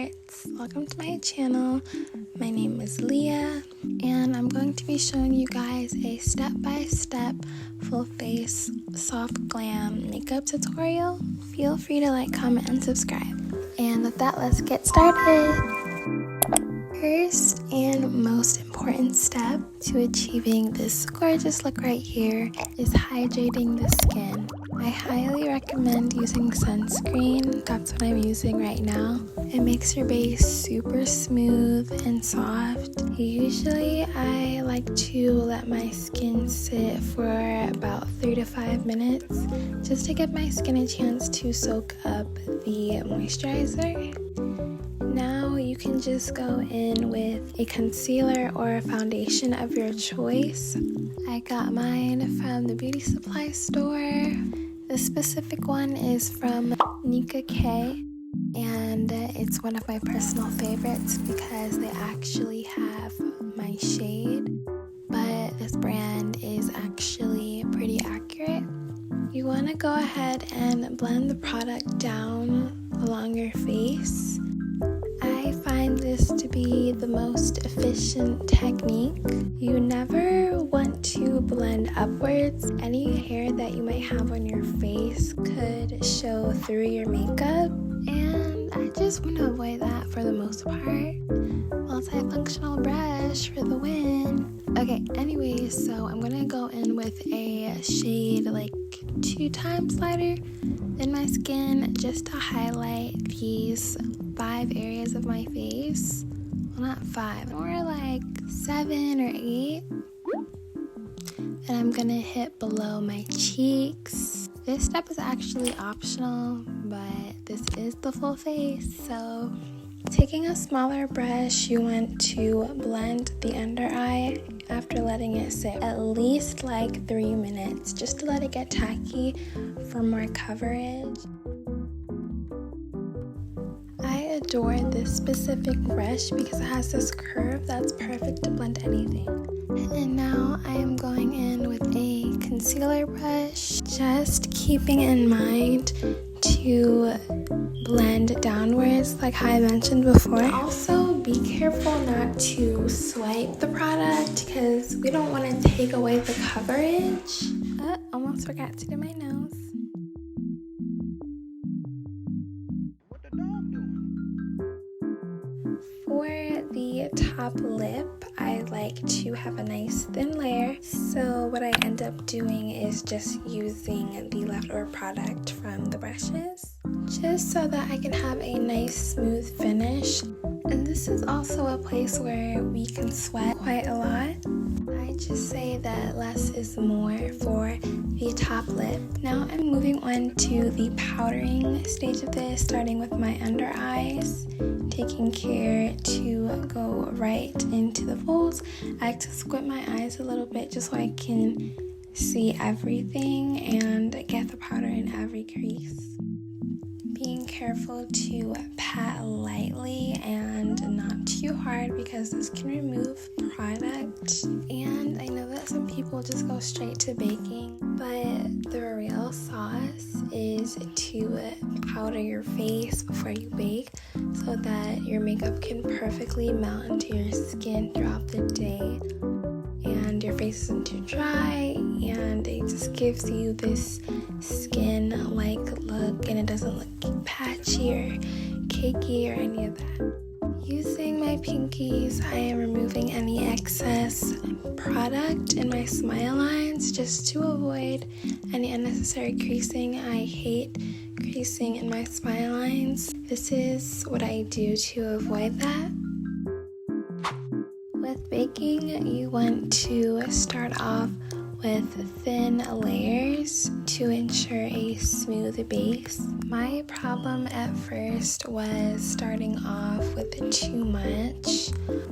LiyahHearts. Welcome to my channel. My name is Leah and I'm going to be showing you guys a step-by-step full face soft glam makeup tutorial. Feel free to like, comment, and subscribe. And with that, let's get started. First and most important step to achieving this gorgeous look right here is hydrating the skin. I highly recommend using sunscreen. That's what I'm using right now. It makes your base super smooth and soft. Usually I like to let my skin sit for about 3 to 5 minutes just to give my skin a chance to soak up the moisturizer. Now you can just go in with a concealer or a foundation of your choice. I got mine from the beauty supply store. The specific one is from Nika K, and it's one of my personal favorites because they actually have my shade, but this brand is actually pretty accurate. You want to go ahead and blend the product down along your face. I find this to be the most efficient technique. You never want to blend upwards. Any hair that you might have on your face could show through your makeup, and I just want to avoid that for the most part. Multifunctional brush for the win. Okay, anyways, so I'm gonna go in with a shade like 2 times lighter than my skin just to highlight these 5 areas of my face. Well, not 5, more like 7 or 8. Then I'm gonna hit below my cheeks. This step is actually optional, but this is the full face, so taking a smaller brush, you want to blend the under eye after letting it sit at least like 3 minutes, just to let it get tacky for more coverage. I adore this specific brush because it has this curve that's perfect to blend anything. And now I am going in with a concealer brush, just keeping in mind to blend downwards like how I mentioned before. Also, be careful not to swipe the product because we don't want to take away the coverage. Almost forgot to do my nose. For the top lip, I like to have a nice thin layer. So what I end up doing is just using the leftover product from the brushes, just so that I can have a nice smooth finish. And this is also a place where we can sweat quite a lot. I just say that less is more for the top lip. Now I'm moving on to the powdering stage of this, starting with my under eyes, taking care to go right into the folds. I like to squint my eyes a little bit just so I can see everything and get the powder in every crease. Being careful to pat lightly and not too hard because this can remove product. And I know that some people just go straight to baking, but the real sauce is to powder your face before you bake so that your makeup can perfectly melt into your skin throughout the day and your face isn't too dry, and it just gives you this skin-like look and it doesn't look patchy or cakey or any of that. Using my pinkies, I am removing any excess product in my smile lines just to avoid any unnecessary creasing. I hate creasing in my smile lines. This is what I do to avoid that. With baking, you want to start off with thin layers to ensure a smooth base. My problem at first was starting off with too much,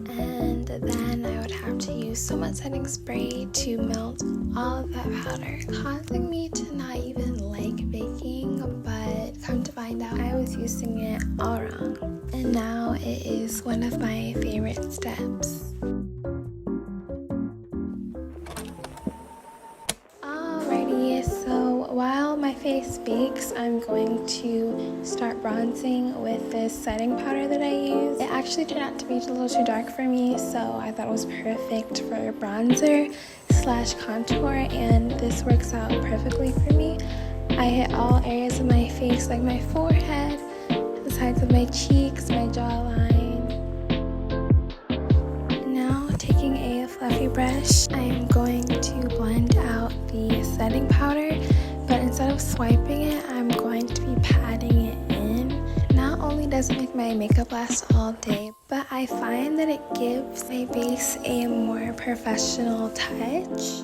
and then I would have to use so much setting spray to melt all of that powder, causing me to not even like baking, but come to find out I was using it all wrong. And now it is one of my favorite steps. So while my face bakes, I'm going to start bronzing with this setting powder that I use. It actually turned out to be a little too dark for me, so I thought it was perfect for bronzer slash contour, and this works out perfectly for me. I hit all areas of my face, like my forehead, the sides of my cheeks, my jawline. Now, taking a fluffy brush, I am going to blend out the setting powder, but instead of swiping it, I'm going to be patting it in. Not only does it make my makeup last all day, but I find that it gives my base a more professional touch.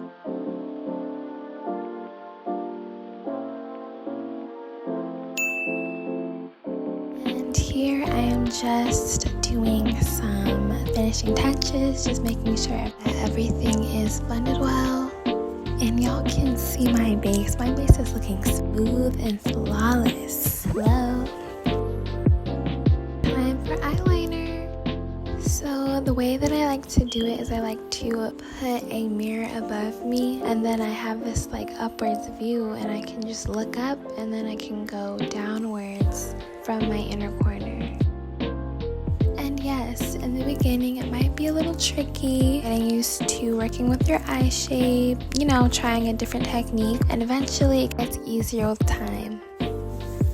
And here I am just doing some finishing touches, just making sure that everything is blended well. And y'all can see my base. My base is looking smooth and flawless. Hello. Time for eyeliner. So the way that I like to do it is I like to put a mirror above me, and then I have this like upwards view, and I can just look up and then I can go downwards from my inner corner. And yes, in the beginning it might be a little tricky getting used to working with your eye shape, you know, trying a different technique, and eventually it gets easier with time.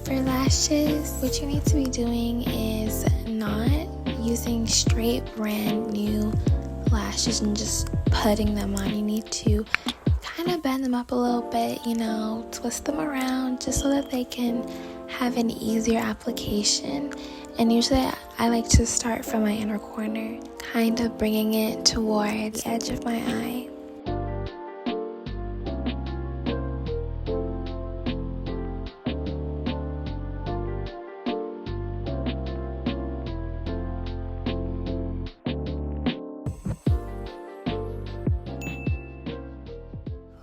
For lashes, what you need to be doing is not using straight brand new lashes and just putting them on. You need to kind of bend them up a little bit, you know, twist them around just so that they can have an easier application. And usually I like to start from my inner corner, kind of bringing it towards the edge of my eye.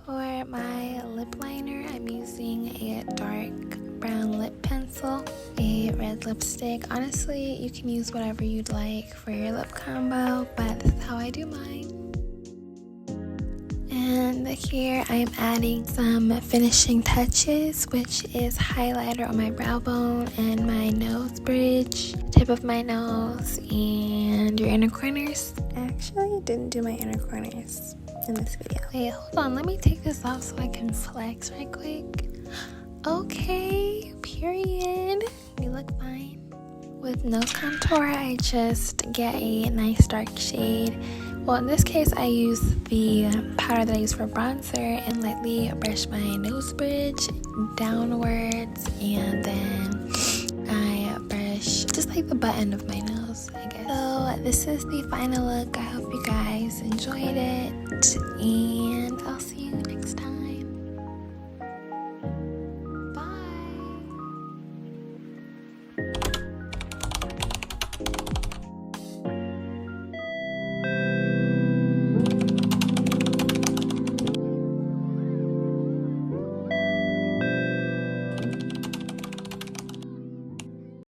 For my lip liner, I'm using a dark brown lip pencil, a red lipstick. Honestly, you can use whatever you'd like for your lip combo, but this is how I do mine. And here I am adding some finishing touches, which is highlighter on my brow bone and my nose bridge, tip of my nose, and your inner corners. I actually didn't do my inner corners in this video. Wait, hold on, let me take this off so I can flex right quick. Okay, period. We look fine. With nose contour, I just get a nice dark shade. Well, in this case, I use the powder that I use for bronzer and lightly brush my nose bridge downwards, and then I brush just like the button of my nose, I guess. So this is the final look. I hope you guys enjoyed it, and I'll see you